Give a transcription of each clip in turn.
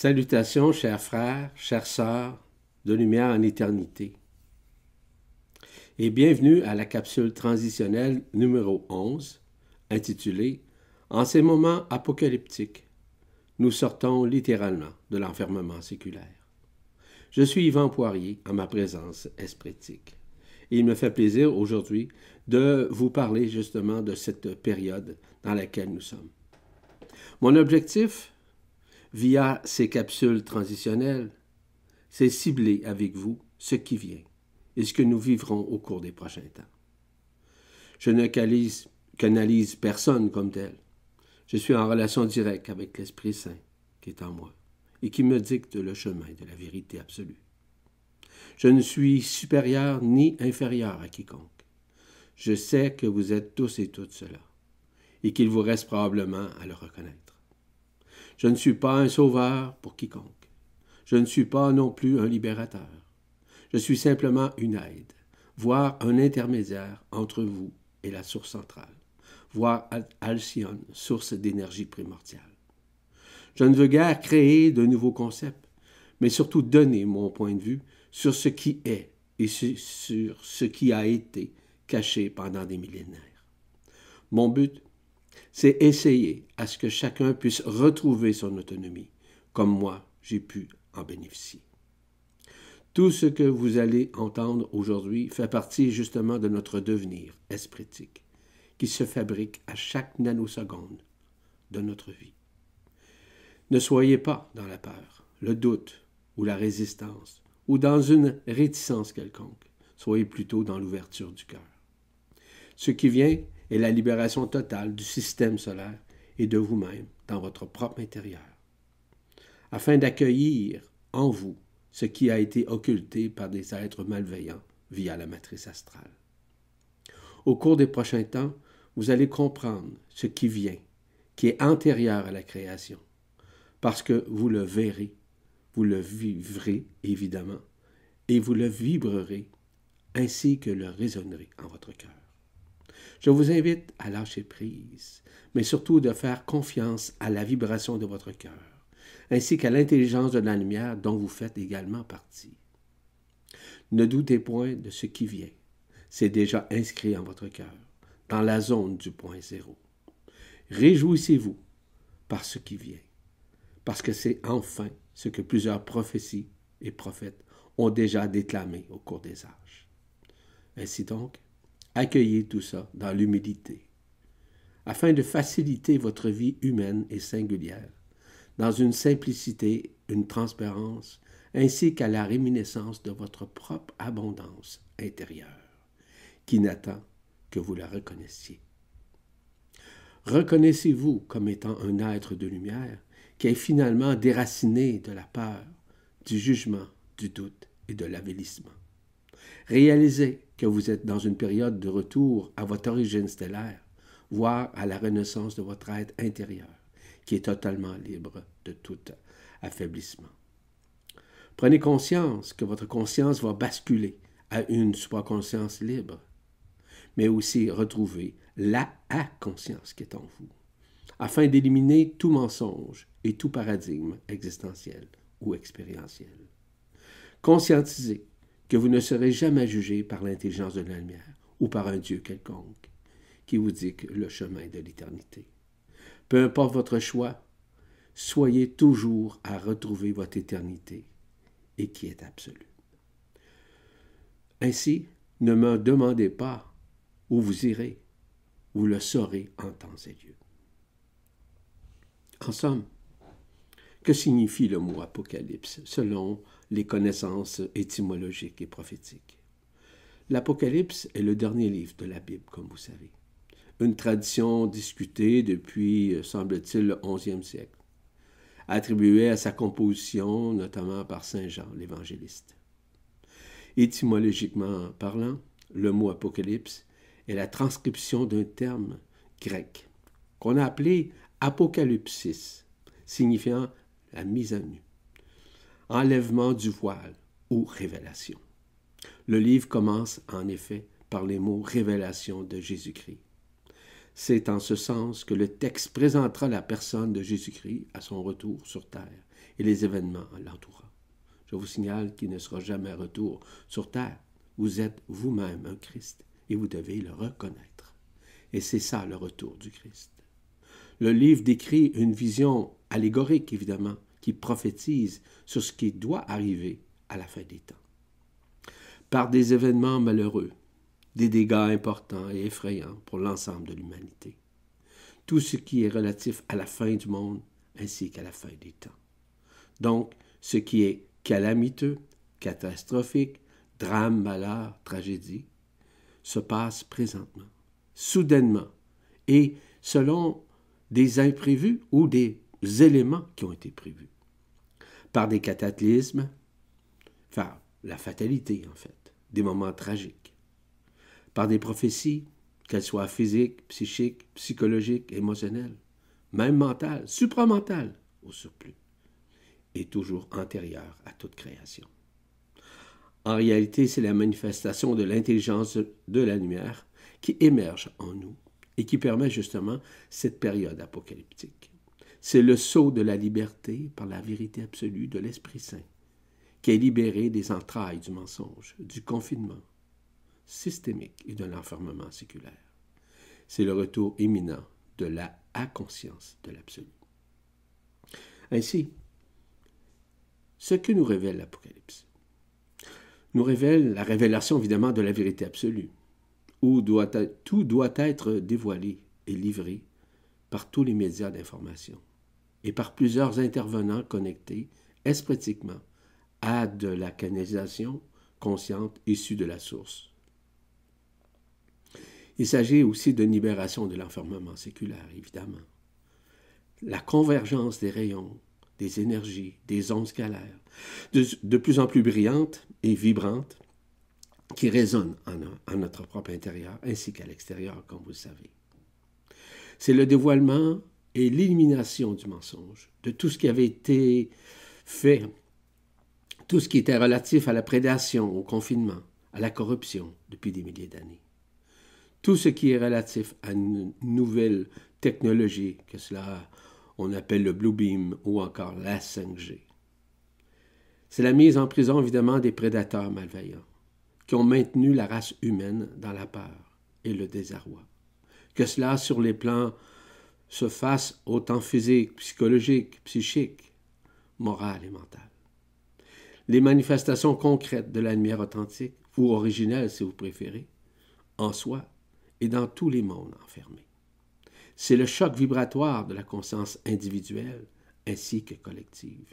Salutations, chers frères, chères sœurs, de lumière en éternité. Et bienvenue à la capsule transitionnelle numéro 11, intitulée « En ces moments apocalyptiques, nous sortons littéralement de l'enfermement séculaire ». Je suis Yvan Poirier, en ma présence espritique. Et il me fait plaisir aujourd'hui de vous parler justement de cette période dans laquelle nous sommes. Mon objectif, via ces capsules transitionnelles, c'est cibler avec vous ce qui vient et ce que nous vivrons au cours des prochains temps. Je ne canalise personne comme tel. Je suis en relation directe avec l'Esprit Saint qui est en moi et qui me dicte le chemin de la vérité absolue. Je ne suis supérieur ni inférieur à quiconque. Je sais que vous êtes tous et toutes cela et qu'il vous reste probablement à le reconnaître. Je ne suis pas un sauveur pour quiconque. Je ne suis pas non plus un libérateur. Je suis simplement une aide, voire un intermédiaire entre vous et la source centrale, voire Alcyone, source d'énergie primordiale. Je ne veux guère créer de nouveaux concepts, mais surtout donner mon point de vue sur ce qui est et sur ce qui a été caché pendant des millénaires. Mon but, c'est essayer à ce que chacun puisse retrouver son autonomie, comme moi, j'ai pu en bénéficier. Tout ce que vous allez entendre aujourd'hui fait partie justement de notre devenir espritique, qui se fabrique à chaque nanoseconde de notre vie. Ne soyez pas dans la peur, le doute ou la résistance, ou dans une réticence quelconque. Soyez plutôt dans l'ouverture du cœur. Ce qui vient est la libération totale du système solaire et de vous-même dans votre propre intérieur, afin d'accueillir en vous ce qui a été occulté par des êtres malveillants via la matrice astrale. Au cours des prochains temps, vous allez comprendre ce qui vient, qui est antérieur à la création, parce que vous le verrez, vous le vivrez évidemment, et vous le vibrerez, ainsi que le résonnerez en votre cœur. Je vous invite à lâcher prise, mais surtout de faire confiance à la vibration de votre cœur, ainsi qu'à l'intelligence de la lumière dont vous faites également partie. Ne doutez point de ce qui vient. C'est déjà inscrit en votre cœur, dans la zone du point zéro. Réjouissez-vous par ce qui vient, parce que c'est enfin ce que plusieurs prophéties et prophètes ont déjà déclamé au cours des âges. Ainsi donc, accueillez tout ça dans l'humilité, afin de faciliter votre vie humaine et singulière, dans une simplicité, une transparence, ainsi qu'à la réminiscence de votre propre abondance intérieure, qui n'attend que vous la reconnaissiez. Reconnaissez-vous comme étant un être de lumière qui est finalement déraciné de la peur, du jugement, du doute et de l'avilissement. Réalisez que vous êtes dans une période de retour à votre origine stellaire, voire à la renaissance de votre être intérieur, qui est totalement libre de tout affaiblissement. Prenez conscience que votre conscience va basculer à une supraconscience libre, mais aussi retrouver la conscience qui est en vous, afin d'éliminer tout mensonge et tout paradigme existentiel ou expérientiel. Conscientisez que vous ne serez jamais jugé par l'intelligence de la lumière ou par un Dieu quelconque qui vous dicte le chemin de l'éternité. Peu importe votre choix, soyez toujours à retrouver votre éternité et qui est absolue. Ainsi, ne me demandez pas où vous irez, vous le saurez en temps et lieu. En somme, que signifie le mot apocalypse selon les connaissances étymologiques et prophétiques? L'Apocalypse est le dernier livre de la Bible, comme vous savez. Une tradition discutée depuis, semble-t-il, le 11e siècle, attribuée à sa composition notamment par Saint Jean, l'évangéliste. Étymologiquement parlant, le mot apocalypse est la transcription d'un terme grec qu'on a appelé apocalypsis, signifiant la mise à nu, enlèvement du voile ou révélation. Le livre commence en effet par les mots « révélation de Jésus-Christ ». C'est en ce sens que le texte présentera la personne de Jésus-Christ à son retour sur terre et les événements l'entourant. Je vous signale qu'il ne sera jamais retour sur terre. Vous êtes vous-même un Christ et vous devez le reconnaître. Et c'est ça le retour du Christ. Le livre décrit une vision allégorique, évidemment, qui prophétise sur ce qui doit arriver à la fin des temps. Par des événements malheureux, des dégâts importants et effrayants pour l'ensemble de l'humanité. Tout ce qui est relatif à la fin du monde ainsi qu'à la fin des temps. Donc, ce qui est calamiteux, catastrophique, drame, malheur, tragédie, se passe présentement, soudainement, et selon des imprévus ou des éléments qui ont été prévus. Par des cataclysmes, enfin, la fatalité en fait, des moments tragiques. Par des prophéties, qu'elles soient physiques, psychiques, psychologiques, émotionnelles, même mentales, supramentales au surplus, et toujours antérieures à toute création. En réalité, c'est la manifestation de l'intelligence de la lumière qui émerge en nous et qui permet justement cette période apocalyptique. C'est le sceau de la liberté par la vérité absolue de l'Esprit Saint qui est libéré des entrailles du mensonge, du confinement systémique et de l'enfermement séculaire. C'est le retour imminent de la conscience de l'absolu. Ainsi, ce que nous révèle l'Apocalypse nous révèle la révélation évidemment de la vérité absolue, où tout doit être dévoilé et livré par tous les médias d'information et par plusieurs intervenants connectés espritiquement à de la canalisation consciente issue de la source. Il s'agit aussi d'une libération de l'enfermement séculaire, évidemment. La convergence des rayons, des énergies, des ondes scalaires, de plus en plus brillantes et vibrantes, qui résonnent en notre propre intérieur ainsi qu'à l'extérieur, comme vous le savez. C'est le dévoilement et l'élimination du mensonge, de tout ce qui avait été fait, tout ce qui était relatif à la prédation, au confinement, à la corruption depuis des milliers d'années. Tout ce qui est relatif à une nouvelle technologie, que cela on appelle le Blue Beam ou encore la 5G. C'est la mise en prison, évidemment, des prédateurs malveillants qui ont maintenu la race humaine dans la peur et le désarroi. Que cela, sur les plans, se fasse autant physique, psychologique, psychique, moral et mental. Les manifestations concrètes de la lumière authentique, ou originelle si vous préférez, en soi et dans tous les mondes enfermés. C'est le choc vibratoire de la conscience individuelle ainsi que collective.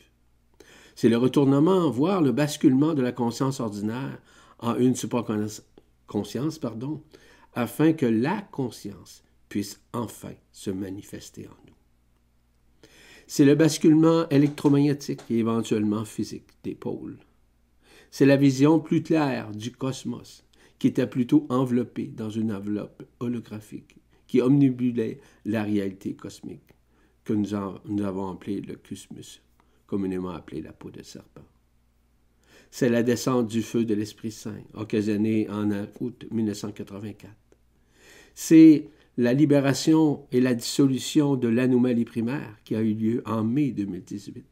C'est le retournement, voire le basculement de la conscience ordinaire en une supraconscience, afin que la conscience puisse enfin se manifester en nous. C'est le basculement électromagnétique et éventuellement physique des pôles. C'est la vision plus claire du cosmos, qui était plutôt enveloppé dans une enveloppe holographique qui omnibulait la réalité cosmique, que nous avons appelé le cosmos, communément appelé la peau de serpent. C'est la descente du feu de l'Esprit Saint, occasionnée en août 1984. C'est la libération et la dissolution de l'anomalie primaire qui a eu lieu en mai 2018.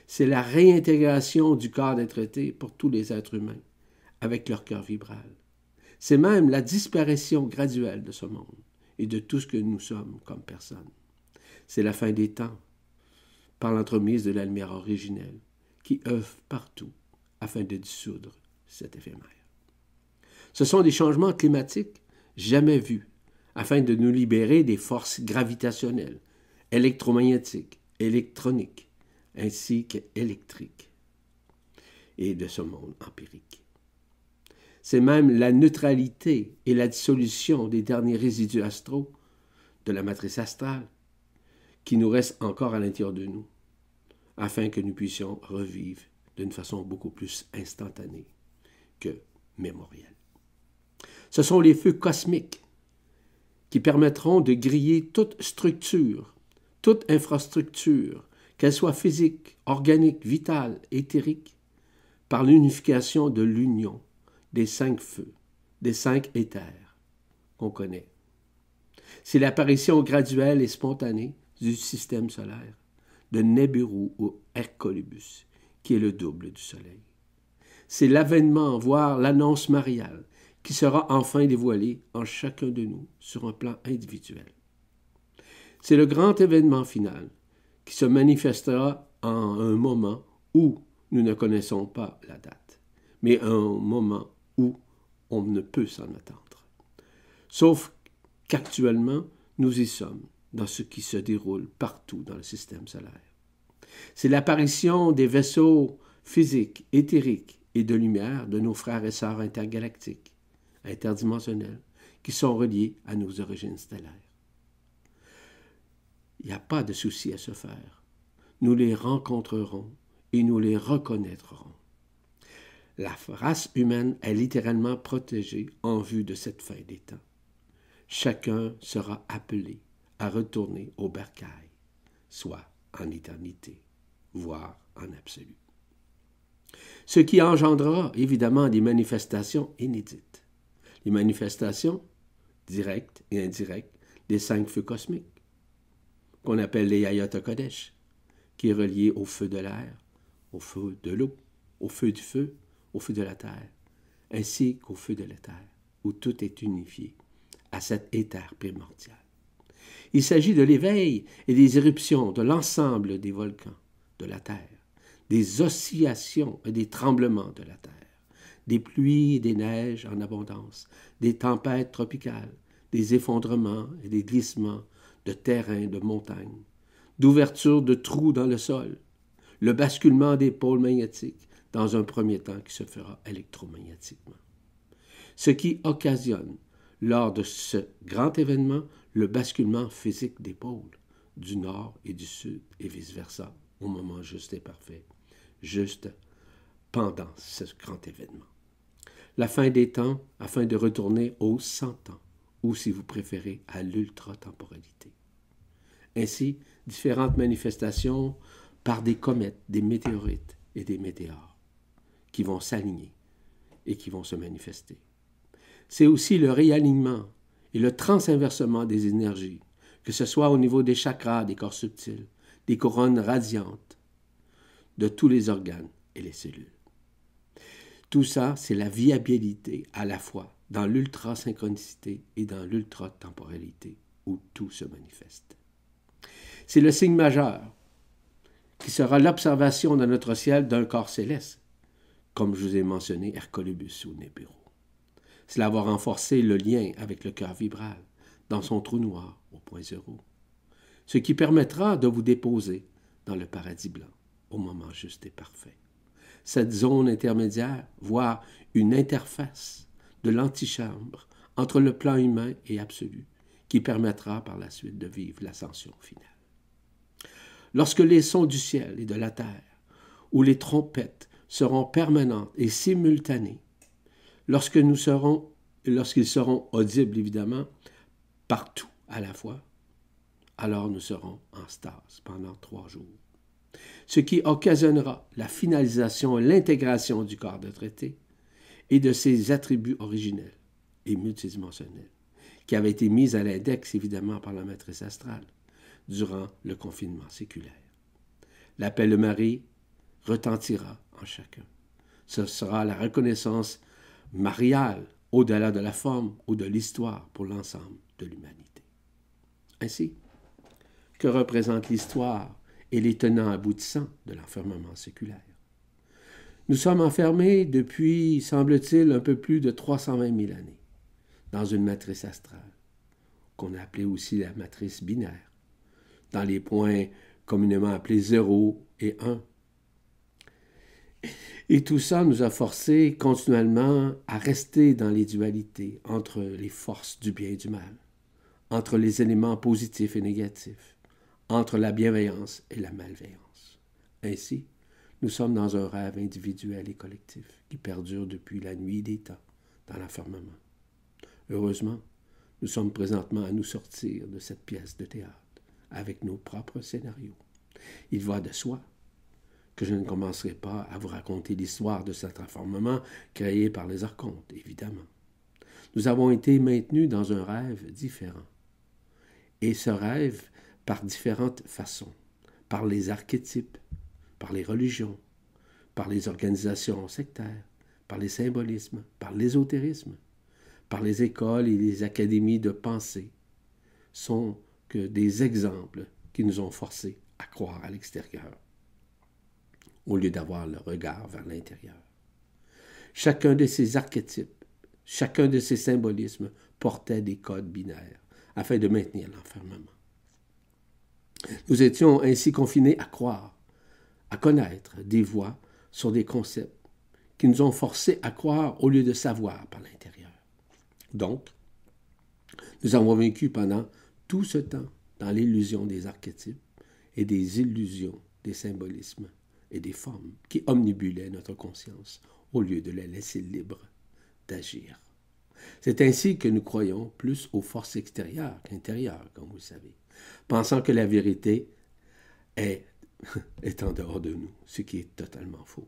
C'est la réintégration du corps d'être-té pour tous les êtres humains, avec leur cœur vibral. C'est même la disparition graduelle de ce monde et de tout ce que nous sommes comme personnes. C'est la fin des temps, par l'entremise de la lumière originelle, qui œuvre partout afin de dissoudre cet éphémère. Ce sont des changements climatiques jamais vus, afin de nous libérer des forces gravitationnelles, électromagnétiques, électroniques, ainsi qu'électriques, et de ce monde empirique. C'est même la neutralité et la dissolution des derniers résidus astraux de la matrice astrale qui nous restent encore à l'intérieur de nous, afin que nous puissions revivre d'une façon beaucoup plus instantanée que mémorielle. Ce sont les feux cosmiques qui permettront de griller toute structure, toute infrastructure, qu'elle soit physique, organique, vitale, éthérique, par l'unification de l'union des 5 feux, des 5 éthers qu'on connaît. C'est l'apparition graduelle et spontanée du système solaire, de Nibiru ou Hercolibus, qui est le double du Soleil. C'est l'avènement, voire l'annonce mariale, qui sera enfin dévoilée en chacun de nous sur un plan individuel. C'est le grand événement final qui se manifestera en un moment où nous ne connaissons pas la date, mais un moment où on ne peut s'en attendre. Sauf qu'actuellement, nous y sommes dans ce qui se déroule partout dans le système solaire. C'est l'apparition des vaisseaux physiques, éthériques et de lumière de nos frères et sœurs intergalactiques, interdimensionnels, qui sont reliés à nos origines stellaires. Il n'y a pas de souci à se faire. Nous les rencontrerons et nous les reconnaîtrons. La race humaine est littéralement protégée en vue de cette fin des temps. Chacun sera appelé à retourner au bercail, soit en éternité, voire en absolu. Ce qui engendrera évidemment des manifestations inédites. Les manifestations directes et indirectes des 5 feux cosmiques, qu'on appelle les Hayat Kodesh, qui est relié au feu de l'air, au feu de l'eau, au feu du feu, au feu de la terre, ainsi qu'au feu de l'éther, où tout est unifié à cet éther primordial. Il s'agit de l'éveil et des éruptions de l'ensemble des volcans de la terre, des oscillations et des tremblements de la terre, des pluies et des neiges en abondance, des tempêtes tropicales, des effondrements et des glissements de terrain de montagne, d'ouverture de trous dans le sol, le basculement des pôles magnétiques dans un premier temps qui se fera électromagnétiquement. Ce qui occasionne, lors de ce grand événement, le basculement physique des pôles, du nord et du sud, et vice-versa, au moment juste et parfait, juste pendant ce grand événement. La fin des temps, afin de retourner aux 100 ans, ou si vous préférez, à l'ultra-temporalité. Ainsi, différentes manifestations par des comètes, des météorites et des météores qui vont s'aligner et qui vont se manifester. C'est aussi le réalignement et le transinversement des énergies, que ce soit au niveau des chakras, des corps subtils, des couronnes radiantes, de tous les organes et les cellules. Tout ça, c'est la viabilité à la fois dans l'ultra-synchronicité et dans l'ultra-temporalité, où tout se manifeste. C'est le signe majeur, qui sera l'observation dans notre ciel d'un corps céleste, comme je vous ai mentionné Hercolibus ou Nibiru. Cela va renforcer le lien avec le cœur vibral, dans son trou noir au point zéro, ce qui permettra de vous déposer dans le paradis blanc, au moment juste et parfait. Cette zone intermédiaire, voire une interface de l'antichambre entre le plan humain et absolu, qui permettra par la suite de vivre l'ascension finale. Lorsque les sons du ciel et de la terre, ou les trompettes seront permanentes et simultanées, lorsqu'ils seront audibles évidemment, partout à la fois, alors nous serons en stase pendant 3 jours. Ce qui occasionnera la finalisation et l'intégration du corps de traité et de ses attributs originels et multidimensionnels, qui avaient été mis à l'index évidemment par la matrice astrale durant le confinement séculaire. L'appel de Marie retentira en chacun. Ce sera la reconnaissance mariale au-delà de la forme ou de l'histoire pour l'ensemble de l'humanité. Ainsi, que représente l'histoire et les tenants aboutissants de l'enfermement séculaire? Nous sommes enfermés depuis, semble-t-il, un peu plus de 320 000 années dans une matrice astrale, qu'on a appelée aussi la matrice binaire, dans les points communément appelés 0 et 1. Et tout ça nous a forcés continuellement à rester dans les dualités entre les forces du bien et du mal, entre les éléments positifs et négatifs, entre la bienveillance et la malveillance. Ainsi, nous sommes dans un rêve individuel et collectif qui perdure depuis la nuit des temps dans l'enfermement. Heureusement, nous sommes présentement à nous sortir de cette pièce de théâtre avec nos propres scénarios. Il va de soi que je ne commencerai pas à vous raconter l'histoire de cet enfermement créé par les archontes, évidemment. Nous avons été maintenus dans un rêve différent. Et ce rêve par différentes façons, par les archétypes, par les religions, par les organisations sectaires, par les symbolismes, par l'ésotérisme, par les écoles et les académies de pensée, sont que des exemples qui nous ont forcés à croire à l'extérieur, au lieu d'avoir le regard vers l'intérieur. Chacun de ces archétypes, chacun de ces symbolismes portait des codes binaires afin de maintenir l'enfermement. Nous étions ainsi confinés à croire, à connaître des voies sur des concepts qui nous ont forcés à croire au lieu de savoir par l'intérieur. Donc, nous avons vécu pendant tout ce temps dans l'illusion des archétypes et des illusions des symbolismes et des formes qui omnibulaient notre conscience au lieu de la laisser libre d'agir. C'est ainsi que nous croyons plus aux forces extérieures qu'intérieures, comme vous le savez, pensant que la vérité est en dehors de nous, ce qui est totalement faux.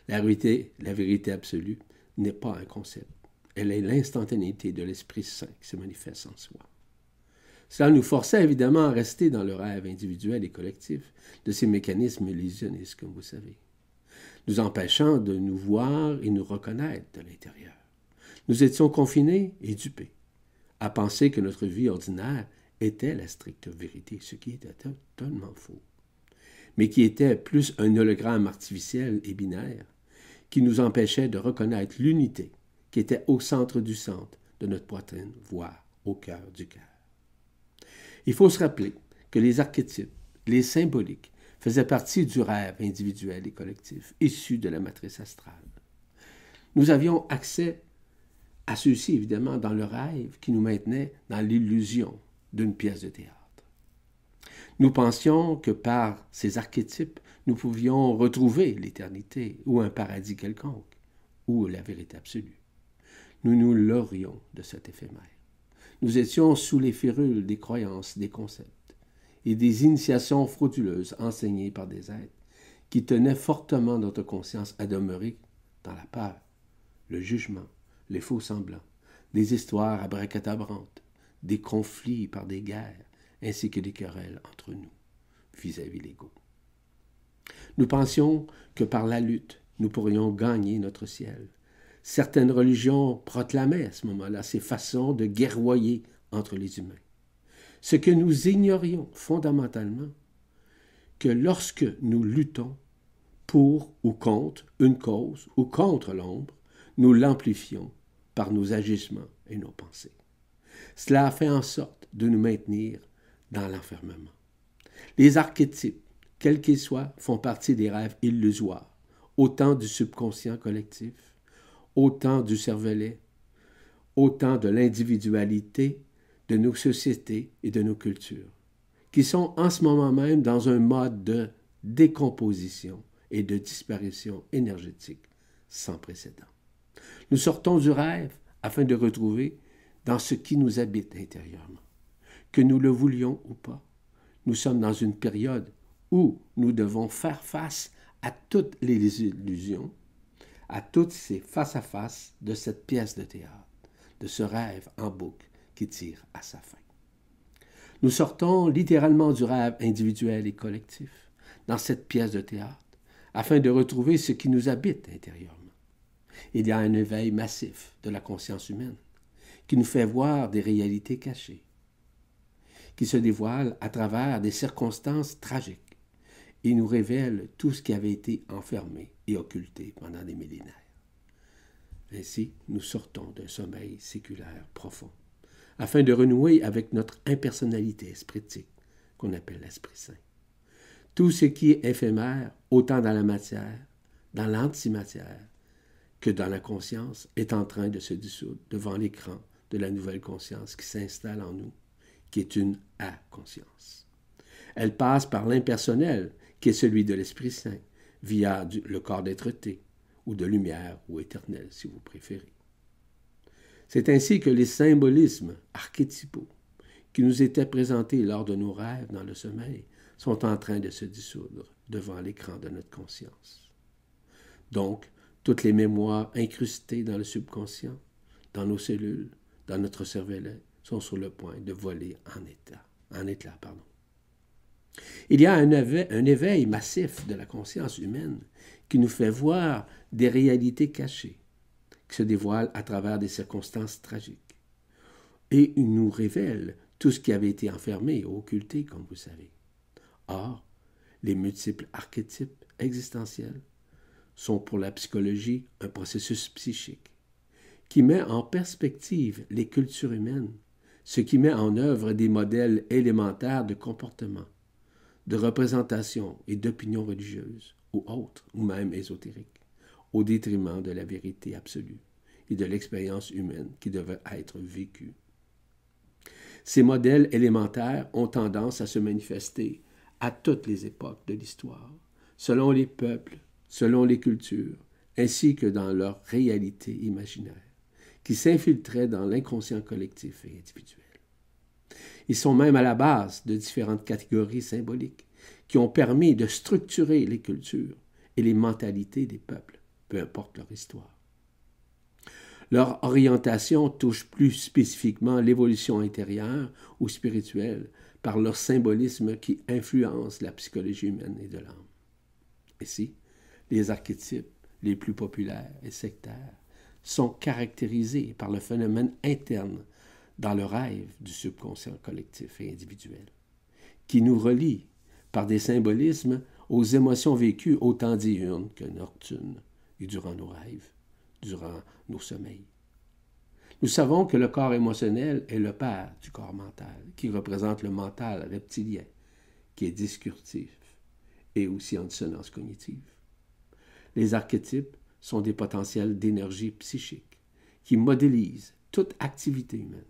La vérité absolue n'est pas un concept. Elle est l'instantanéité de l'Esprit Saint qui se manifeste en soi. Cela nous forçait évidemment à rester dans le rêve individuel et collectif de ces mécanismes illusionnistes, comme vous savez, nous empêchant de nous voir et nous reconnaître de l'intérieur. Nous étions confinés et dupés à penser que notre vie ordinaire était la stricte vérité, ce qui était totalement faux, mais qui était plus un hologramme artificiel et binaire qui nous empêchait de reconnaître l'unité qui était au centre du centre de notre poitrine, voire au cœur du cœur. Il faut se rappeler que les archétypes, les symboliques, faisaient partie du rêve individuel et collectif, issu de la matrice astrale. Nous avions accès à ceux-ci, évidemment, dans le rêve qui nous maintenait dans l'illusion d'une pièce de théâtre. Nous pensions que par ces archétypes, nous pouvions retrouver l'éternité ou un paradis quelconque, ou la vérité absolue. Nous nous leurrions de cet éphémère. Nous étions sous les férules des croyances, des concepts et des initiations frauduleuses enseignées par des êtres qui tenaient fortement notre conscience à demeurer dans la peur, le jugement, les faux semblants, des histoires abracadabrantes, des conflits par des guerres, ainsi que des querelles entre nous, vis-à-vis l'ego. Nous pensions que par la lutte, nous pourrions gagner notre ciel. Certaines religions proclamaient à ce moment-là ces façons de guerroyer entre les humains. Ce que nous ignorions fondamentalement, que lorsque nous luttons pour ou contre une cause ou contre l'ombre, nous l'amplifions par nos agissements et nos pensées. Cela a fait en sorte de nous maintenir dans l'enfermement. Les archétypes, quels qu'ils soient, font partie des rêves illusoires, autant du subconscient collectif, autant du cervelet, autant de l'individualité de nos sociétés et de nos cultures, qui sont en ce moment même dans un mode de décomposition et de disparition énergétique sans précédent. Nous sortons du rêve afin de retrouver dans ce qui nous habite intérieurement. Que nous le voulions ou pas, nous sommes dans une période où nous devons faire face à toutes les illusions, à toutes ces face-à-face de cette pièce de théâtre, de ce rêve en boucle qui tire à sa fin. Nous sortons littéralement du rêve individuel et collectif, dans cette pièce de théâtre, afin de retrouver ce qui nous habite intérieurement. Il y a un éveil massif de la conscience humaine qui nous fait voir des réalités cachées, qui se dévoilent à travers des circonstances tragiques et nous révèle tout ce qui avait été enfermé et occulté pendant des millénaires. Ainsi, nous sortons d'un sommeil séculaire profond, afin de renouer avec notre impersonnalité espritique, qu'on appelle l'Esprit Saint. Tout ce qui est éphémère, autant dans la matière, dans l'antimatière, que dans la conscience, est en train de se dissoudre devant l'écran de la nouvelle conscience qui s'installe en nous, qui est une A-conscience. Elle passe par l'impersonnel, qui est celui de l'Esprit Saint, via le corps d'être-té, ou de lumière, ou éternel, si vous préférez. C'est ainsi que les symbolismes archétypaux qui nous étaient présentés lors de nos rêves dans le sommeil sont en train de se dissoudre devant l'écran de notre conscience. Donc, toutes les mémoires incrustées dans le subconscient, dans nos cellules, dans notre cervelet, sont sur le point de voler en éclats. Il y a un éveil massif de la conscience humaine qui nous fait voir des réalités cachées, qui se dévoilent à travers des circonstances tragiques. Et il nous révèle tout ce qui avait été enfermé ou occulté, comme vous savez. Or, les multiples archétypes existentiels sont pour la psychologie un processus psychique qui met en perspective les cultures humaines, ce qui met en œuvre des modèles élémentaires de comportement, de représentation et d'opinion religieuse, ou autres, ou même ésotériques, au détriment de la vérité absolue et de l'expérience humaine qui devait être vécue. Ces modèles élémentaires ont tendance à se manifester à toutes les époques de l'histoire, selon les peuples, selon les cultures, ainsi que dans leur réalité imaginaire, qui s'infiltraient dans l'inconscient collectif et individuel. Ils sont même à la base de différentes catégories symboliques qui ont permis de structurer les cultures et les mentalités des peuples, peu importe leur histoire. Leur orientation touche plus spécifiquement l'évolution intérieure ou spirituelle par leur symbolisme qui influence la psychologie humaine et de l'âme. Ici, les archétypes les plus populaires et sectaires sont caractérisés par le phénomène interne dans le rêve du subconscient collectif et individuel, qui nous relie par des symbolismes aux émotions vécues autant diurnes que nocturnes et durant nos rêves, durant nos sommeils. Nous savons que le corps émotionnel est le père du corps mental, qui représente le mental reptilien, qui est discursif et aussi en dissonance cognitive. Les archétypes sont des potentiels d'énergie psychique qui modélisent toute activité humaine.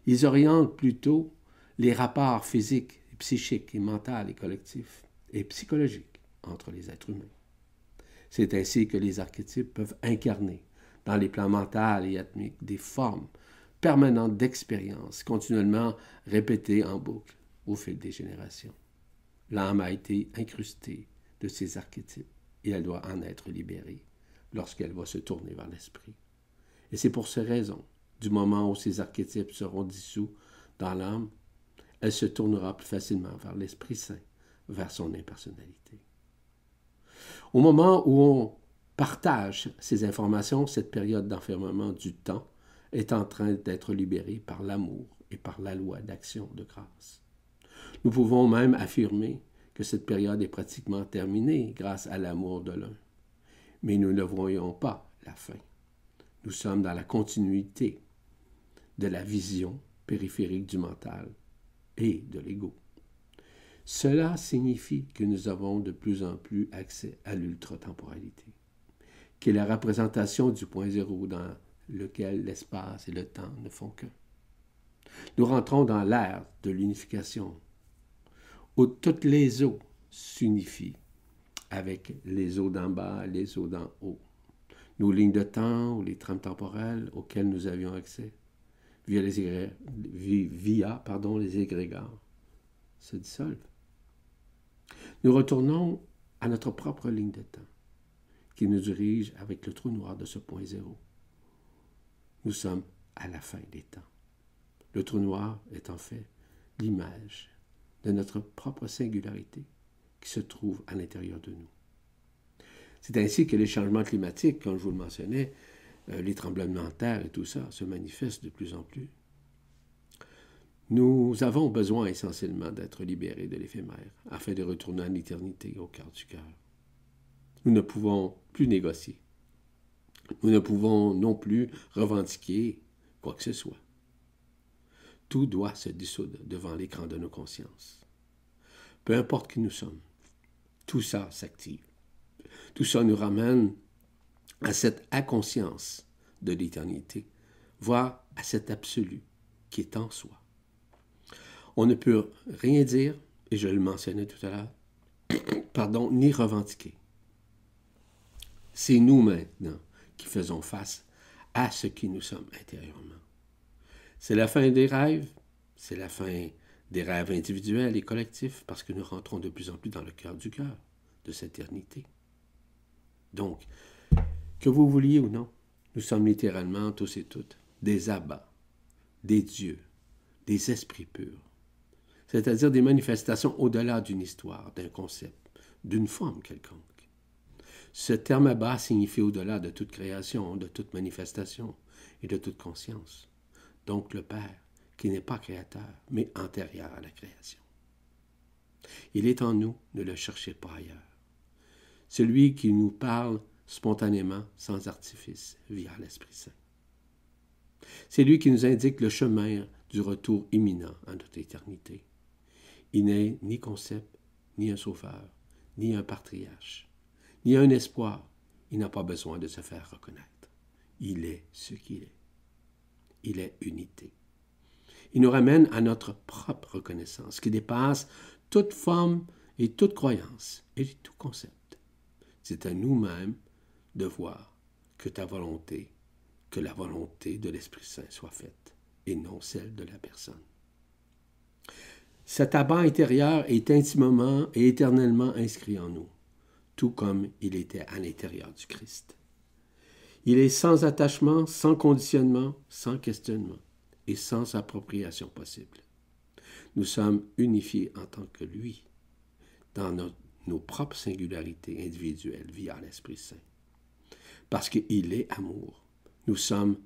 Ils orientent plutôt les rapports physiques, psychiques et mentaux et collectifs et psychologiques entre les êtres humains. C'est ainsi que les archétypes peuvent incarner dans les plans mentaux et atomiques des formes permanentes d'expérience continuellement répétées en boucle au fil des générations. L'âme a été incrustée de ces archétypes et elle doit en être libérée lorsqu'elle va se tourner vers l'esprit. Et c'est pour ces raisons, du moment où ces archétypes seront dissous dans l'âme, elle se tournera plus facilement vers l'Esprit Saint, vers son impersonnalité. Au moment où on partage ces informations, cette période d'enfermement du temps est en train d'être libérée par l'amour et par la loi d'action de grâce. Nous pouvons même affirmer que cette période est pratiquement terminée grâce à l'amour de l'un. Mais nous ne voyons pas la fin. Nous sommes dans la continuité de la vision périphérique du mental et de l'ego. Cela signifie que nous avons de plus en plus accès à l'ultra-temporalité, qui est la représentation du point zéro dans lequel l'espace et le temps ne font qu'un. Nous rentrons dans l'ère de l'unification, où toutes les eaux s'unifient avec les eaux d'en bas et les eaux d'en haut. Nos lignes de temps ou les trames temporelles auxquelles nous avions accès via les égrégores se dissolvent. Nous retournons à notre propre ligne de temps qui nous dirige avec le trou noir de ce point zéro. Nous sommes à la fin des temps. Le trou noir est en fait l'image de notre propre singularité qui se trouve à l'intérieur de nous. C'est ainsi que les changements climatiques, comme je vous le mentionnais, les tremblements de terre et tout ça, se manifestent de plus en plus. Nous avons besoin essentiellement d'être libérés de l'éphémère afin de retourner en éternité au cœur du cœur. Nous ne pouvons plus négocier. Nous ne pouvons non plus revendiquer quoi que ce soit. Tout doit se dissoudre devant l'écran de nos consciences. Peu importe qui nous sommes, tout ça s'active. Tout ça nous ramène à cette inconscience de l'éternité, voire à cet absolu qui est en soi. On ne peut rien dire, et je le mentionnais tout à l'heure, ni revendiquer. C'est nous maintenant qui faisons face à ce qui nous sommes intérieurement. C'est la fin des rêves, c'est la fin des rêves individuels et collectifs, parce que nous rentrons de plus en plus dans le cœur du cœur de cette éternité. Donc, que vous vouliez ou non, nous sommes littéralement tous et toutes des abbats, des dieux, des esprits purs. c'est-à-dire des manifestations au-delà d'une histoire, d'un concept, d'une forme quelconque. Ce terme Abba signifie au-delà de toute création, de toute manifestation et de toute conscience. Donc le Père, qui n'est pas créateur, mais antérieur à la création. Il est en nous, ne le cherchez pas ailleurs. Celui qui nous parle spontanément, sans artifice, via l'Esprit Saint. C'est lui qui nous indique le chemin du retour imminent à notre éternité. Il n'est ni concept, ni un sauveur, ni un patriarche, ni un espoir. Il n'a pas besoin de se faire reconnaître. Il est ce qu'il est. Il est unité. Il nous ramène à notre propre reconnaissance, qui dépasse toute forme et toute croyance et tout concept. C'est à nous-mêmes de voir que ta volonté, que la volonté de l'Esprit Saint soit faite, et non celle de la personne. Cet abat intérieur est intimement et éternellement inscrit en nous, tout comme il était à l'intérieur du Christ. Il est sans attachement, sans conditionnement, sans questionnement et sans appropriation possible. Nous sommes unifiés en tant que lui, dans nos propres singularités individuelles via l'Esprit Saint. Parce qu'il est amour, nous sommes,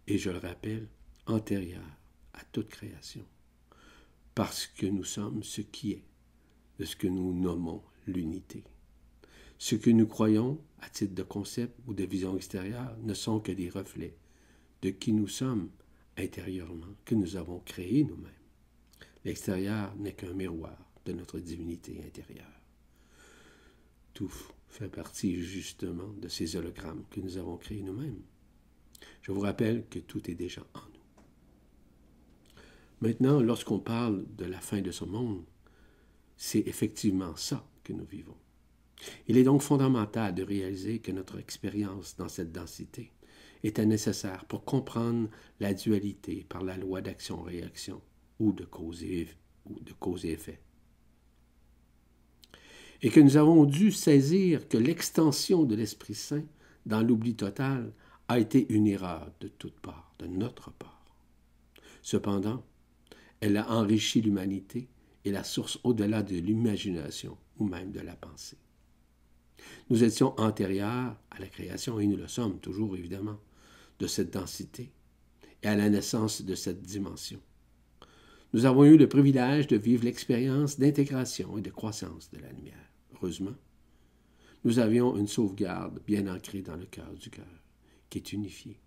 et je le rappelle, antérieurs à toute création. Parce que nous sommes ce qui est, de ce que nous nommons l'unité. Ce que nous croyons, à titre de concept ou de vision extérieure, ne sont que des reflets de qui nous sommes intérieurement, que nous avons créé nous-mêmes. L'extérieur n'est qu'un miroir de notre divinité intérieure. Tout fait partie justement de ces hologrammes que nous avons créés nous-mêmes. Je vous rappelle que tout est déjà en nous. Maintenant, lorsqu'on parle de la fin de ce monde, c'est effectivement ça que nous vivons. Il est donc fondamental de réaliser que notre expérience dans cette densité était nécessaire pour comprendre la dualité par la loi d'action-réaction ou de cause et effet. Et que nous avons dû saisir que l'extension de l'Esprit Saint dans l'oubli total a été une erreur de toute part, de notre part. Cependant, elle a enrichi l'humanité et la source au-delà de l'imagination ou même de la pensée. Nous étions antérieurs à la création, et nous le sommes toujours évidemment, de cette densité et à la naissance de cette dimension. Nous avons eu le privilège de vivre l'expérience d'intégration et de croissance de la lumière. Heureusement, nous avions une sauvegarde bien ancrée dans le cœur du cœur, qui est unifié,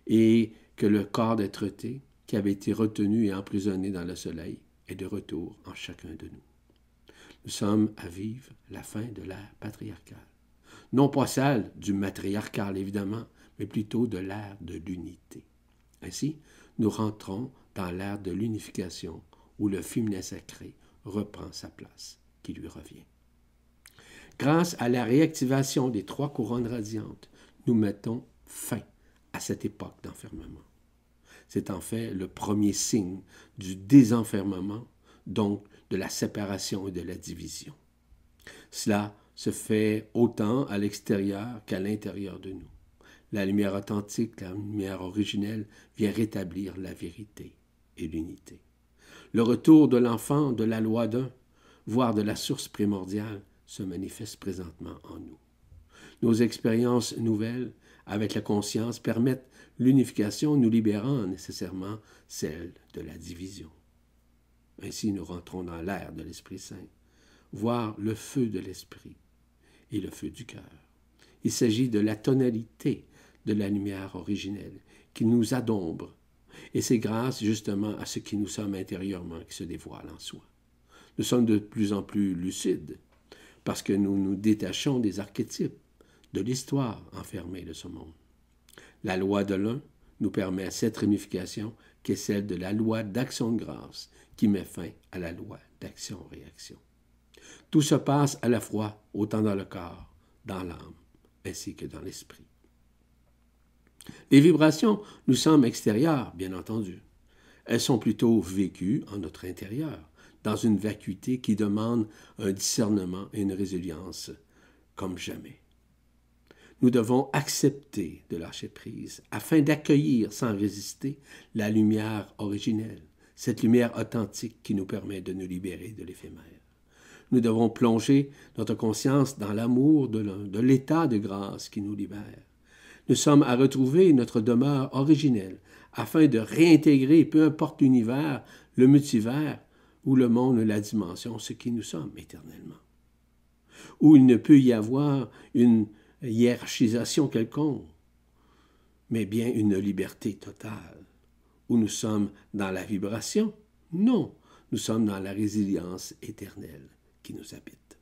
et que le corps d'être-té, qui avait été retenu et emprisonné dans le soleil, est de retour en chacun de nous. Nous sommes à vivre la fin de l'ère patriarcale. Non pas celle du matriarcal, évidemment, mais plutôt de l'ère de l'unité. Ainsi, nous rentrons dans l'ère de l'unification, où le féminin sacré reprend sa place, qui lui revient. Grâce à la réactivation des 3 couronnes radiantes, nous mettons fin à cette époque d'enfermement. C'est en fait le premier signe du désenfermement, donc de la séparation et de la division. Cela se fait autant à l'extérieur qu'à l'intérieur de nous. La lumière authentique, la lumière originelle, vient rétablir la vérité et l'unité. Le retour de l'enfant de la loi d'un, voire de la source primordiale, se manifeste présentement en nous. Nos expériences nouvelles avec la conscience permettent l'unification, nous libérant nécessairement celle de la division. Ainsi, nous rentrons dans l'ère de l'Esprit Saint, voir le feu de l'Esprit et le feu du cœur. Il s'agit de la tonalité de la lumière originelle qui nous adombre, et c'est grâce justement à ce qui nous sommes intérieurement qui se dévoile en soi. Nous sommes de plus en plus lucides, parce que nous nous détachons des archétypes, de l'histoire enfermée de ce monde. La loi de l'un nous permet cette réunification qui est celle de la loi d'action de grâce qui met fin à la loi d'action-réaction. Tout se passe à la fois autant dans le corps, dans l'âme, ainsi que dans l'esprit. Les vibrations nous semblent extérieures, bien entendu. Elles sont plutôt vécues en notre intérieur, dans une vacuité qui demande un discernement et une résilience comme jamais. Nous devons accepter de lâcher prise afin d'accueillir sans résister la lumière originelle, cette lumière authentique qui nous permet de nous libérer de l'éphémère. Nous devons plonger notre conscience dans l'amour de l'état de grâce qui nous libère. Nous sommes à retrouver notre demeure originelle afin de réintégrer, peu importe l'univers, le multivers ou le monde, la dimension, ce qui nous sommes éternellement. Où il ne peut y avoir une hiérarchisation quelconque, mais bien une liberté totale. Où nous sommes dans la vibration? Non, nous sommes dans la résilience éternelle qui nous habite.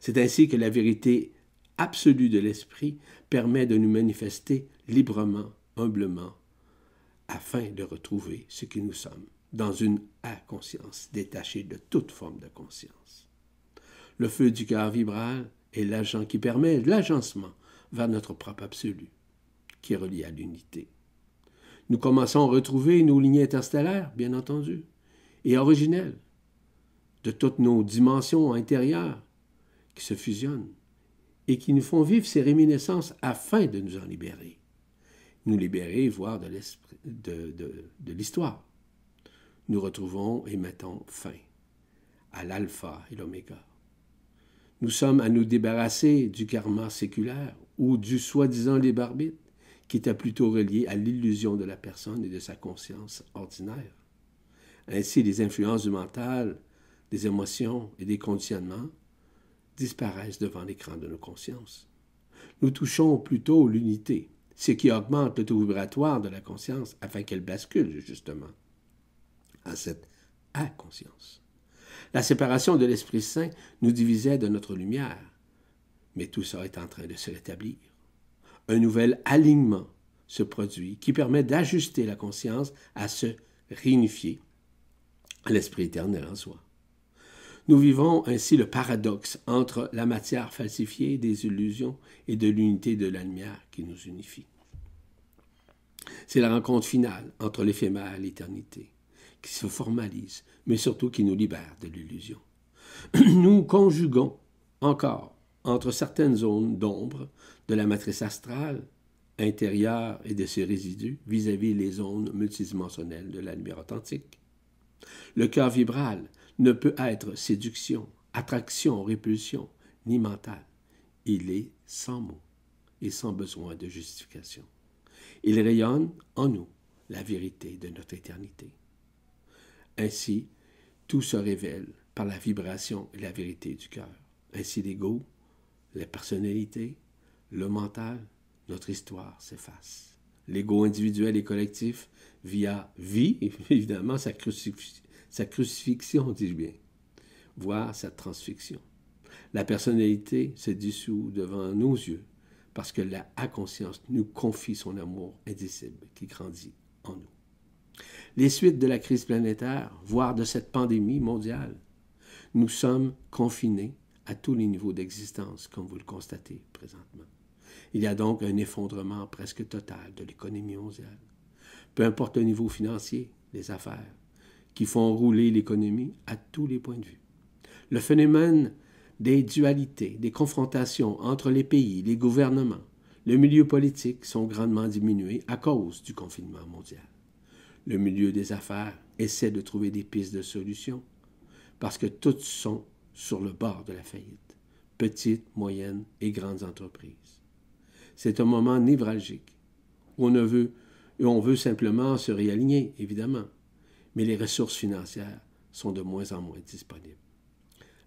C'est ainsi que la vérité absolue de l'esprit permet de nous manifester librement, humblement, afin de retrouver ce que nous sommes, dans une inconscience détachée de toute forme de conscience. Le feu du cœur vibral est l'agent qui permet l'agencement vers notre propre absolu, qui est relié à l'unité. Nous commençons à retrouver nos lignées interstellaires, bien entendu, et originelles, de toutes nos dimensions intérieures qui se fusionnent et qui nous font vivre ces réminiscences afin de nous en libérer. Nous libérer, voire de l'histoire. Nous retrouvons et mettons fin à l'alpha et l'oméga. Nous sommes à nous débarrasser du karma séculaire ou du soi-disant libre arbitre, qui était plutôt relié à l'illusion de la personne et de sa conscience ordinaire. Ainsi, les influences du mental, des émotions et des conditionnements disparaissent devant l'écran de nos consciences. Nous touchons plutôt l'unité, ce qui augmente le taux vibratoire de la conscience afin qu'elle bascule justement à cette inconscience. La séparation de l'Esprit Saint nous divisait de notre lumière, mais tout ça est en train de se rétablir. Un nouvel alignement se produit qui permet d'ajuster la conscience à se réunifier à l'Esprit éternel en soi. Nous vivons ainsi le paradoxe entre la matière falsifiée des illusions et de l'unité de la lumière qui nous unifie. C'est la rencontre finale entre l'éphémère et l'éternité qui se formalise, mais surtout qui nous libère de l'illusion. Nous conjuguons encore entre certaines zones d'ombre de la matrice astrale intérieure et de ses résidus vis-à-vis les zones multidimensionnelles de la lumière authentique. Le cœur vibral ne peut être séduction, attraction, répulsion, ni mental. Il est sans mots et sans besoin de justification. Il rayonne en nous la vérité de notre éternité. Ainsi, tout se révèle par la vibration et la vérité du cœur. Ainsi, l'ego, la personnalité, le mental, notre histoire s'efface. L'ego individuel et collectif vit évidemment sa crucifixion, dis-je bien, voire sa transfixion. La personnalité se dissout devant nos yeux parce que la inconscience nous confie son amour indicible qui grandit en nous. Les suites de la crise planétaire, voire de cette pandémie mondiale, nous sommes confinés à tous les niveaux d'existence, comme vous le constatez présentement. Il y a donc un effondrement presque total de l'économie mondiale. Peu importe le niveau financier, les affaires, qui font rouler l'économie à tous les points de vue. Le phénomène des dualités, des confrontations entre les pays, les gouvernements, le milieu politique sont grandement diminués à cause du confinement mondial. Le milieu des affaires essaie de trouver des pistes de solutions parce que toutes sont sur le bord de la faillite, petites, moyennes et grandes entreprises. C'est un moment névralgique où on veut simplement se réaligner, évidemment, mais les ressources financières sont de moins en moins disponibles.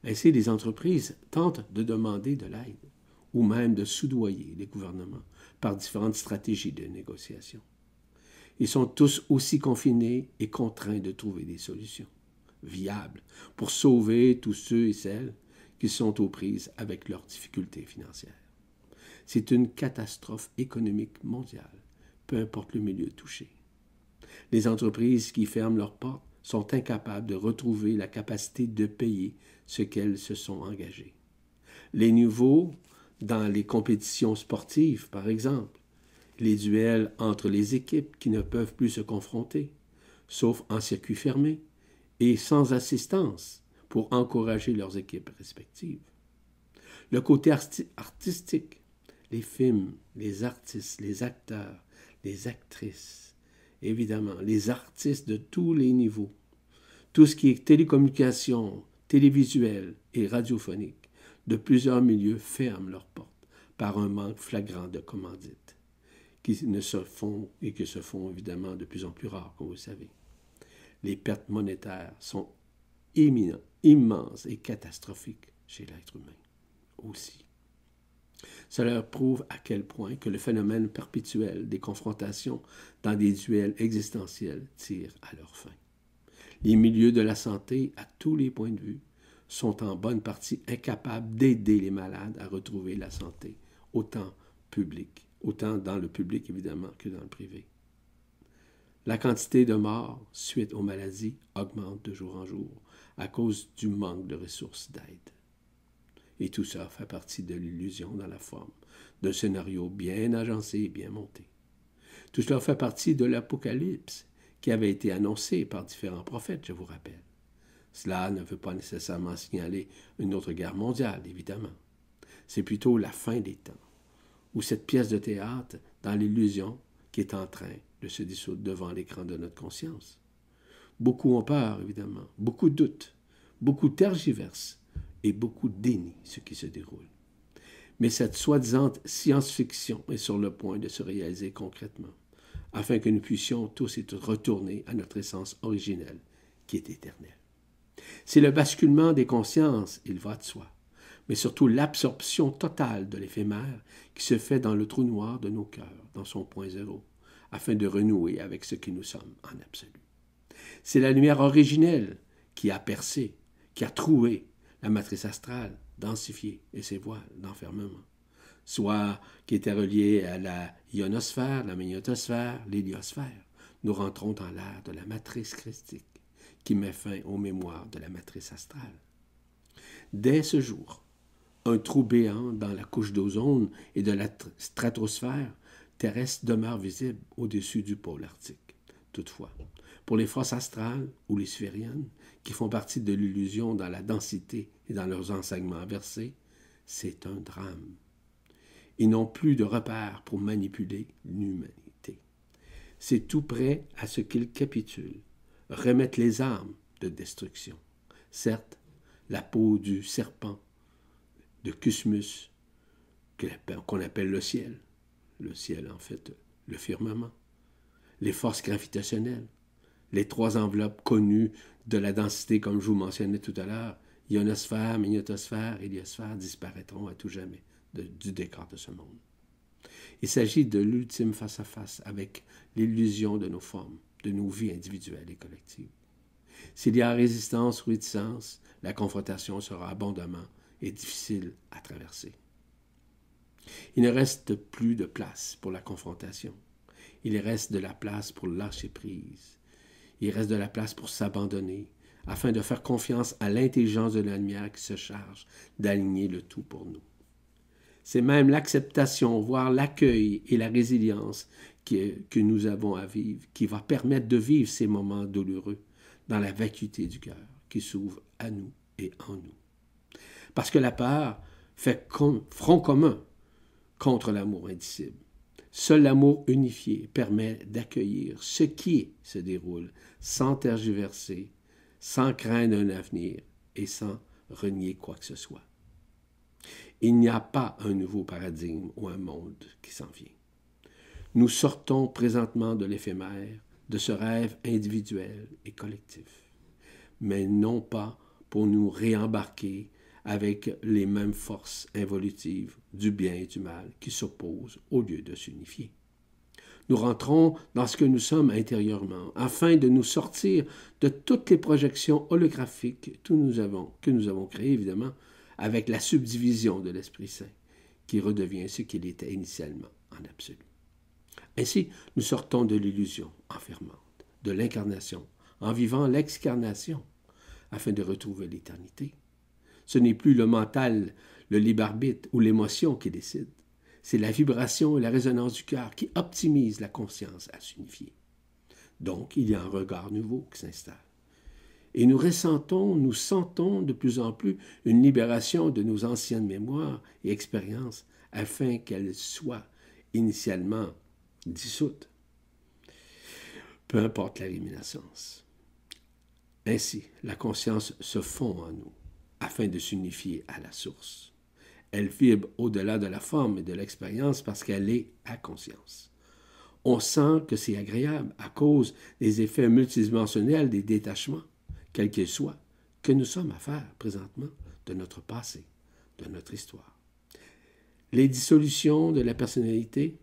Ainsi, les entreprises tentent de demander de l'aide ou même de soudoyer les gouvernements par différentes stratégies de négociation. Ils sont tous aussi confinés et contraints de trouver des solutions viables pour sauver tous ceux et celles qui sont aux prises avec leurs difficultés financières. C'est une catastrophe économique mondiale, peu importe le milieu touché. Les entreprises qui ferment leurs portes sont incapables de retrouver la capacité de payer ce qu'elles se sont engagées. Les niveaux dans les compétitions sportives, par exemple, les duels entre les équipes qui ne peuvent plus se confronter, sauf en circuit fermé et sans assistance pour encourager leurs équipes respectives. Le côté artistique, les films, les artistes, les acteurs, les actrices, évidemment, les artistes de tous les niveaux tout ce qui est télécommunication, télévisuel et radiophonique de plusieurs milieux ferment leurs portes par un manque flagrant de commandites, qui se font évidemment de plus en plus rares, comme vous le savez. Les pertes monétaires sont immenses et catastrophiques chez l'être humain aussi. Cela prouve à quel point que le phénomène perpétuel des confrontations dans des duels existentiels tire à leur fin. Les milieux de la santé, à tous les points de vue, sont en bonne partie incapables d'aider les malades à retrouver la santé, autant dans le public évidemment que dans le privé. La quantité de morts suite aux maladies augmente de jour en jour à cause du manque de ressources d'aide. Et tout ça fait partie de l'illusion dans la forme d'un scénario bien agencé et bien monté. Tout cela fait partie de l'Apocalypse qui avait été annoncé par différents prophètes, je vous rappelle. Cela ne veut pas nécessairement signaler une autre guerre mondiale, évidemment. C'est plutôt la fin des temps, ou cette pièce de théâtre dans l'illusion qui est en train de se dissoudre devant l'écran de notre conscience. Beaucoup ont peur, évidemment, beaucoup doutent, beaucoup tergiversent, et beaucoup dénient ce qui se déroule. Mais cette soi-disant science-fiction est sur le point de se réaliser concrètement, afin que nous puissions tous et toutes retourner à notre essence originelle, qui est éternelle. C'est le basculement des consciences, il va de soi, mais surtout l'absorption totale de l'éphémère qui se fait dans le trou noir de nos cœurs, dans son point zéro, afin de renouer avec ce que nous sommes en absolu. C'est la lumière originelle qui a percé, qui a troué la matrice astrale, densifiée, et ses voiles d'enfermement, soit qui était reliée à la ionosphère, la magnétosphère, l'héliosphère. Nous rentrons dans l'ère de la matrice christique, qui met fin aux mémoires de la matrice astrale. Dès ce jour, un trou béant dans la couche d'ozone et de la stratosphère terrestre demeure visible au-dessus du pôle arctique. Toutefois, pour les forces astrales ou les sphériennes, qui font partie de l'illusion dans la densité et dans leurs enseignements inversés, c'est un drame. Ils n'ont plus de repères pour manipuler l'humanité. C'est tout prêt à ce qu'ils capitulent, remettent les armes de destruction. Certes, la peau du serpent, de Cusmus, qu'on appelle le ciel en fait, le firmament, les forces gravitationnelles, les trois enveloppes connues de la densité, comme je vous mentionnais tout à l'heure, ionosphère, magnétosphère, héliosphère, disparaîtront à tout jamais du décor de ce monde. Il s'agit de l'ultime face-à-face avec l'illusion de nos formes, de nos vies individuelles et collectives. S'il y a résistance ou réticence, la confrontation sera abondamment et difficile à traverser. Il ne reste plus de place pour la confrontation. Il reste de la place pour lâcher prise. Il reste de la place pour s'abandonner, afin de faire confiance à l'intelligence de la lumière qui se charge d'aligner le tout pour nous. C'est même l'acceptation, voire l'accueil et la résilience que nous avons à vivre, qui va permettre de vivre ces moments douloureux dans la vacuité du cœur qui s'ouvre à nous et en nous. Parce que la peur fait front commun contre l'amour indicible. Seul l'amour unifié permet d'accueillir ce qui se déroule sans tergiverser, sans craindre un avenir et sans renier quoi que ce soit. Il n'y a pas un nouveau paradigme ou un monde qui s'en vient. Nous sortons présentement de l'éphémère, de ce rêve individuel et collectif, mais non pas pour nous réembarquer avec les mêmes forces involutives du bien et du mal qui s'opposent au lieu de s'unifier. Nous rentrons dans ce que nous sommes intérieurement, afin de nous sortir de toutes les projections holographiques que nous avons créées, évidemment, avec la subdivision de l'Esprit Saint, qui redevient ce qu'il était initialement en absolu. Ainsi, nous sortons de l'illusion enfermante, de l'incarnation, en vivant l'excarnation, afin de retrouver l'éternité. Ce n'est plus le mental, le libre-arbitre ou l'émotion qui décide. C'est la vibration et la résonance du cœur qui optimisent la conscience à s'unifier. Donc, il y a un regard nouveau qui s'installe. Et nous sentons de plus en plus une libération de nos anciennes mémoires et expériences afin qu'elles soient initialement dissoutes. Peu importe la luminescence. Ainsi, la conscience se fond en nous, afin de s'unifier à la source. Elle vibre au-delà de la forme et de l'expérience parce qu'elle est à conscience. On sent que c'est agréable à cause des effets multidimensionnels des détachements, quels qu'ils soient, que nous sommes à faire présentement de notre passé, de notre histoire. Les dissolutions de la personnalité,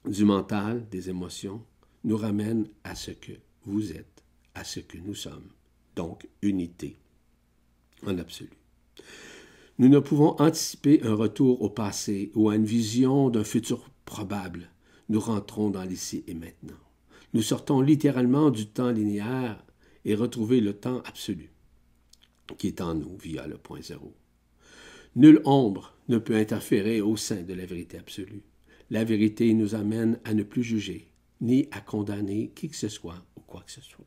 du mental, des émotions, nous ramènent à ce que vous êtes, à ce que nous sommes, donc unité en absolu. Nous ne pouvons anticiper un retour au passé ou à une vision d'un futur probable. Nous rentrons dans l'ici et maintenant. Nous sortons littéralement du temps linéaire et retrouvons le temps absolu, qui est en nous via le point zéro. Nulle ombre ne peut interférer au sein de la vérité absolue. La vérité nous amène à ne plus juger, ni à condamner qui que ce soit ou quoi que ce soit.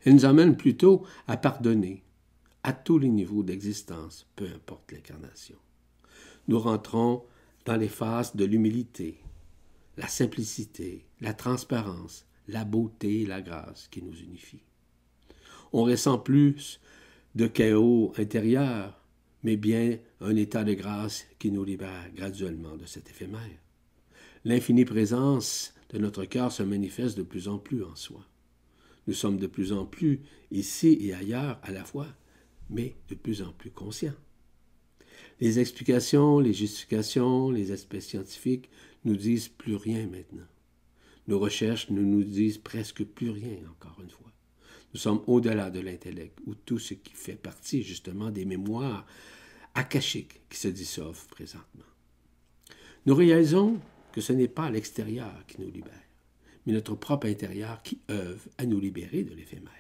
Elle nous amène plutôt à pardonner à tous les niveaux d'existence, peu importe l'incarnation. Nous rentrons dans les phases de l'humilité, la simplicité, la transparence, la beauté et la grâce qui nous unifient. On ressent plus de chaos intérieur, mais bien un état de grâce qui nous libère graduellement de cet éphémère. L'infinie présence de notre cœur se manifeste de plus en plus en soi. Nous sommes de plus en plus ici et ailleurs à la fois, mais de plus en plus conscients. Les explications, les justifications, les aspects scientifiques nous disent plus rien maintenant. Nos recherches ne nous disent presque plus rien, encore une fois. Nous sommes au-delà de l'intellect, ou tout ce qui fait partie justement des mémoires akashiques qui se dissolvent présentement. Nous réalisons que ce n'est pas l'extérieur qui nous libère, mais notre propre intérieur qui œuvre à nous libérer de l'éphémère.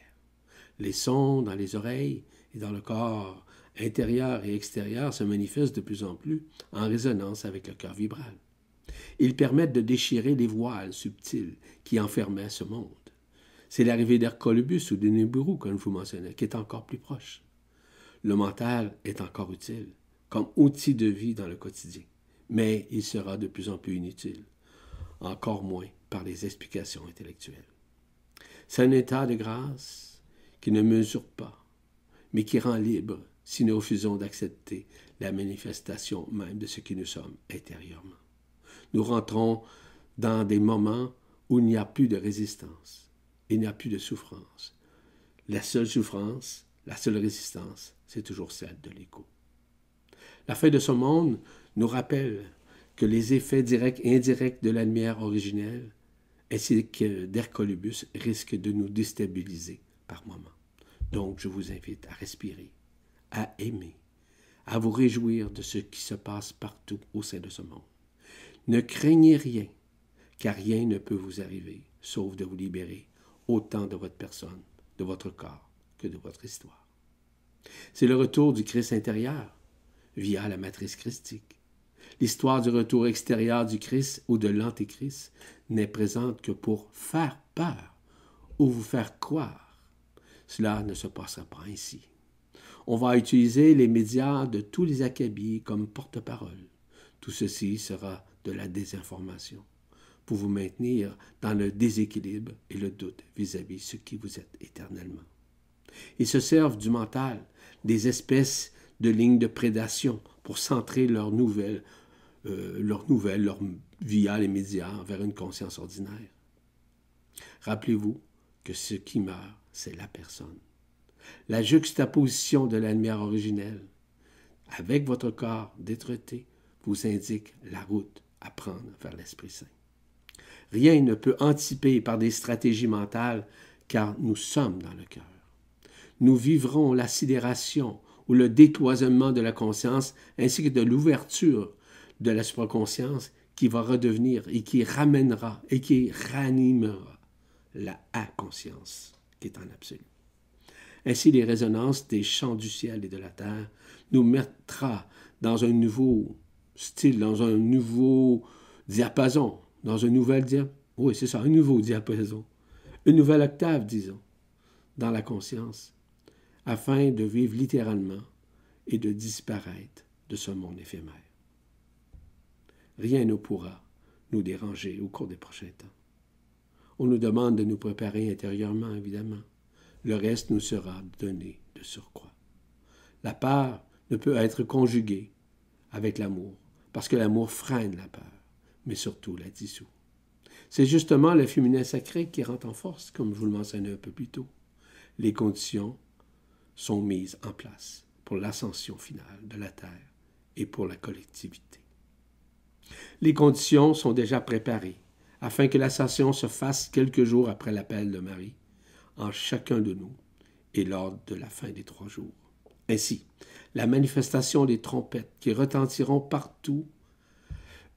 Les sons dans les oreilles et dans le corps intérieur et extérieur se manifestent de plus en plus en résonance avec le cœur vibral. Ils permettent de déchirer les voiles subtils qui enfermaient ce monde. C'est l'arrivée d'Hercolubus ou de Nibiru, comme je vous mentionnais, qui est encore plus proche. Le mental est encore utile, comme outil de vie dans le quotidien, mais il sera de plus en plus inutile, encore moins par les explications intellectuelles. C'est un état de grâce qui ne mesure pas, mais qui rend libre si nous refusons d'accepter la manifestation même de ce que nous sommes intérieurement. Nous rentrons dans des moments où il n'y a plus de résistance. Il n'y a plus de souffrance. La seule souffrance, la seule résistance, c'est toujours celle de l'ego. La fin de ce monde nous rappelle que les effets directs et indirects de la lumière originelle, ainsi que d'Hercolubus, risquent de nous déstabiliser par moments. Donc, je vous invite à respirer, à aimer, à vous réjouir de ce qui se passe partout au sein de ce monde. Ne craignez rien, car rien ne peut vous arriver, sauf de vous libérer autant de votre personne, de votre corps, que de votre histoire. C'est le retour du Christ intérieur, via la matrice christique. L'histoire du retour extérieur du Christ ou de l'Antéchrist n'est présente que pour faire peur ou vous faire croire. Cela ne se passera pas ainsi. On va utiliser les médias de tous les acabits comme porte-parole. Tout ceci sera de la désinformation pour vous maintenir dans le déséquilibre et le doute vis-à-vis de ce qui vous êtes éternellement. Ils se servent du mental, des espèces de lignes de prédation pour centrer leurs nouvelles via les médias vers une conscience ordinaire. Rappelez-vous que ce qui meurt, c'est la personne. La juxtaposition de la lumière originelle avec votre corps détruité vous indique la route à prendre vers l'Esprit Saint. Rien ne peut anticiper par des stratégies mentales, car nous sommes dans le cœur. Nous vivrons la sidération ou le décloisonnement de la conscience, ainsi que de l'ouverture de la supraconscience qui va redevenir et qui ramènera et qui ranimera la inconscience qui est en absolu. Ainsi, les résonances des champs du ciel et de la terre nous mettra dans un nouveau style, dans un nouveau diapason, dans un nouvel un nouveau diapason, une nouvelle octave, disons, dans la conscience, afin de vivre littéralement et de disparaître de ce monde éphémère. Rien ne pourra nous déranger au cours des prochains temps. On nous demande de nous préparer intérieurement, évidemment. Le reste nous sera donné de surcroît. La peur ne peut être conjuguée avec l'amour, parce que l'amour freine la peur, mais surtout la dissout. C'est justement le féminin sacré qui rentre en force, comme je vous le mentionnais un peu plus tôt. Les conditions sont mises en place pour l'ascension finale de la Terre et pour la collectivité. Les conditions sont déjà préparées afin que l'ascension se fasse quelques jours après l'appel de Marie en chacun de nous et lors de la fin des 3 jours. Ainsi, la manifestation des trompettes qui retentiront partout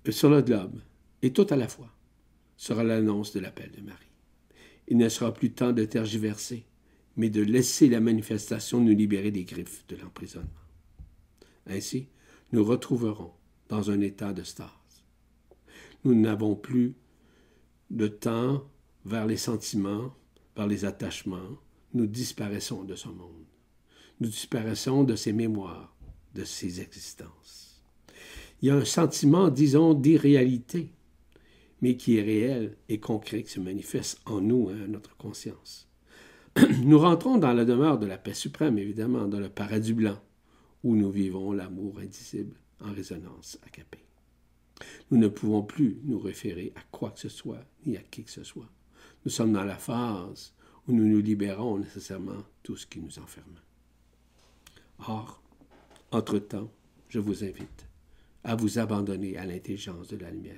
sur le globe et tout à la fois sera l'annonce de l'appel de Marie. Il ne sera plus temps de tergiverser, mais de laisser la manifestation nous libérer des griffes de l'emprisonnement. Ainsi, nous retrouverons dans un état de stase. Nous n'avons plus de temps vers les sentiments, vers les attachements. Nous disparaissons de ce monde. Nous disparaissons de ses mémoires, de ses existences. Il y a un sentiment, disons, d'irréalité, mais qui est réel et concret, qui se manifeste en nous, à notre conscience. Nous rentrons dans la demeure de la paix suprême, évidemment, dans le paradis blanc, où nous vivons l'amour indicible en résonance acapée. Nous ne pouvons plus nous référer à quoi que ce soit, ni à qui que ce soit. Nous sommes dans la phase où nous nous libérons nécessairement tout ce qui nous enferme. Or, entre-temps, je vous invite à vous abandonner à l'intelligence de la lumière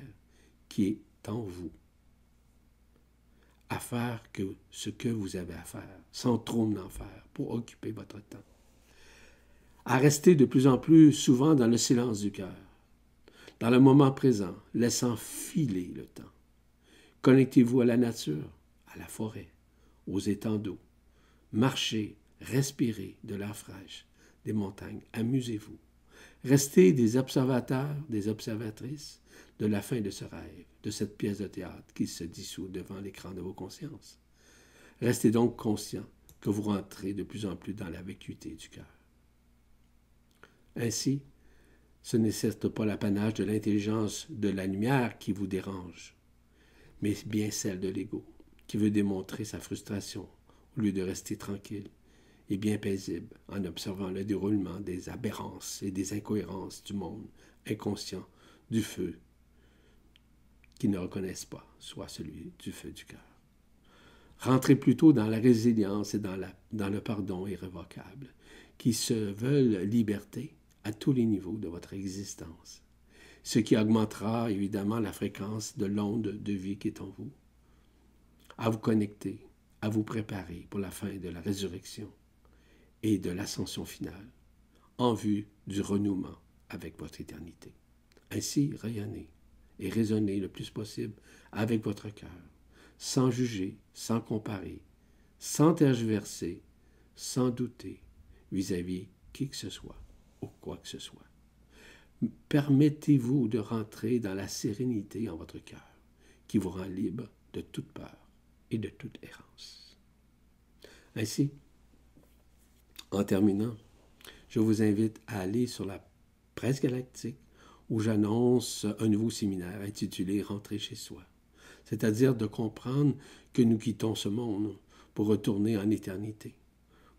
qui est en vous, à faire ce que vous avez à faire, sans trop en faire, pour occuper votre temps, à rester de plus en plus souvent dans le silence du cœur, dans le moment présent, laissant filer le temps. Connectez-vous à la nature, à la forêt, aux étangs d'eau. Marchez, respirez de l'air fraîche, des montagnes, amusez-vous. Restez des observateurs, des observatrices de la fin de ce rêve, de cette pièce de théâtre qui se dissout devant l'écran de vos consciences. Restez donc conscient que vous rentrez de plus en plus dans la vacuité du cœur. Ainsi, ce n'est certes pas l'apanage de l'intelligence de la lumière qui vous dérange, mais bien celle de l'ego, qui veut démontrer sa frustration au lieu de rester tranquille et bien paisible en observant le déroulement des aberrances et des incohérences du monde inconscient du feu qu'ils ne reconnaissent pas, soit celui du feu du cœur. Rentrez plutôt dans la résilience et dans le pardon irrévocable, qui se veulent liberté à tous les niveaux de votre existence, ce qui augmentera évidemment la fréquence de l'onde de vie qui est en vous, à vous connecter, à vous préparer pour la fin de la résurrection et de l'ascension finale, en vue du renouement avec votre éternité. Ainsi, rayonnez et raisonnez le plus possible avec votre cœur, sans juger, sans comparer, sans tergiverser, sans douter vis-à-vis qui que ce soit ou quoi que ce soit. Permettez-vous de rentrer dans la sérénité en votre cœur, qui vous rend libre de toute peur et de toute errance. Ainsi, en terminant, je vous invite à aller sur la presse galactique où j'annonce un nouveau séminaire intitulé « Rentrer chez soi », c'est-à-dire de comprendre que nous quittons ce monde pour retourner en éternité,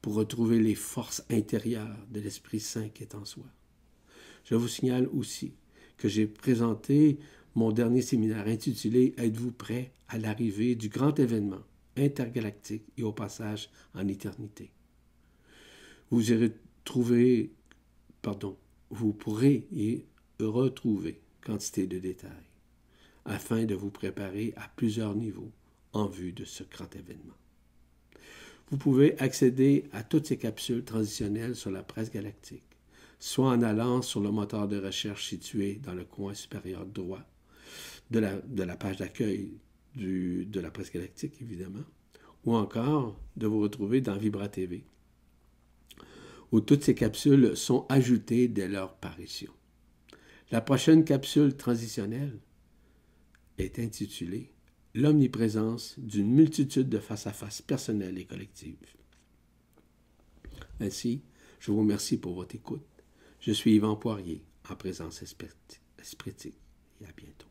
pour retrouver les forces intérieures de l'Esprit Saint qui est en soi. Je vous signale aussi que j'ai présenté mon dernier séminaire intitulé « Êtes-vous prêt à l'arrivée du grand événement intergalactique et au passage en éternité ?» Vous pourrez y retrouver quantité de détails afin de vous préparer à plusieurs niveaux en vue de ce grand événement. Vous pouvez accéder à toutes ces capsules transitionnelles sur la presse galactique, soit en allant sur le moteur de recherche situé dans le coin supérieur droit de la page d'accueil de la presse galactique, évidemment, ou encore de vous retrouver dans Vibra TV, où toutes ces capsules sont ajoutées dès leur parution. La prochaine capsule transitionnelle est intitulée « L'omniprésence d'une multitude de face-à-face personnelles et collectives ». Ainsi, je vous remercie pour votre écoute. Je suis Yvan Poirier, en présence espritique, et à bientôt.